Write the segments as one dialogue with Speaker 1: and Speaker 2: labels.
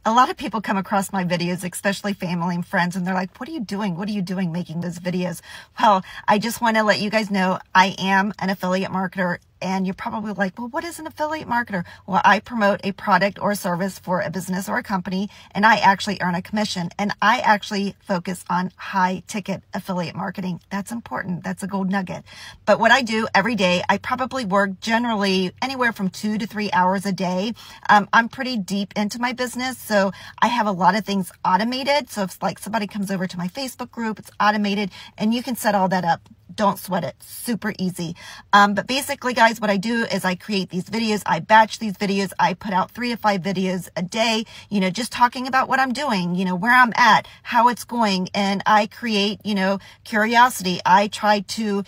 Speaker 1: A lot of people come across my videos, especially family and friends, and they're like, what are you doing? What are you doing making those videos? Well, I just want to let you guys know I am an affiliate marketer. And you're probably like, well, what is an affiliate marketer? Well, I promote a product or service for a business or a company, and I actually earn a commission. And I actually focus on high ticket affiliate marketing. That's important. That's a gold nugget. But what I do every day, I probably work generally anywhere from 2 to 3 hours a day. I'm pretty deep into my business, so I have a lot of things automated. So if like somebody comes over to my Facebook group, it's automated, and you can set all that up. Don't sweat it. Super easy. But basically, guys, what I do is I create these videos. I batch these videos. I put out 3 to 5 videos a day, just talking about what I'm doing, where I'm at, how it's going. And I create, curiosity. I try to,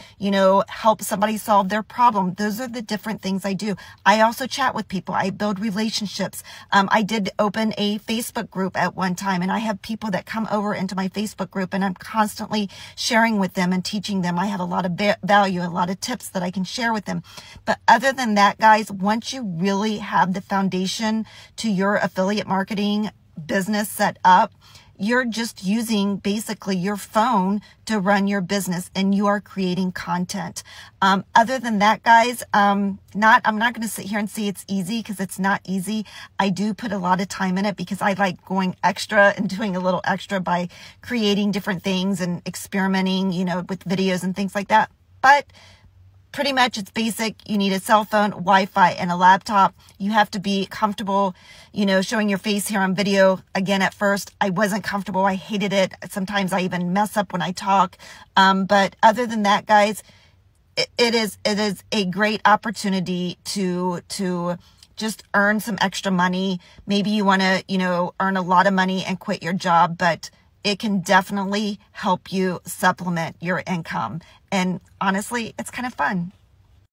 Speaker 1: help somebody solve their problem. Those are the different things I do. I also chat with people. I build relationships. I did open a Facebook group at one time, and I have people that come over into my Facebook group, and I'm constantly sharing with them and teaching them. I have a lot of value, a lot of tips that I can share with them. But other than that, guys, once you really have the foundation to your affiliate marketing business set up, you're just using basically your phone to run your business, and you are creating content. Other than that, guys, I'm not going to sit here and say it's easy, because it's not easy. I do put a lot of time in it because I like going extra and doing a little extra by creating different things and experimenting, with videos and things like that. But pretty much it's basic. You need a cell phone, Wi-Fi, and a laptop. You have to be comfortable, showing your face here on video. Again, at first, I wasn't comfortable. I hated it. Sometimes I even mess up when I talk. But other than that, guys, it is a great opportunity to just earn some extra money. Maybe you want to, earn a lot of money and quit your job, but it can definitely help you supplement your income. And honestly, it's kind of fun.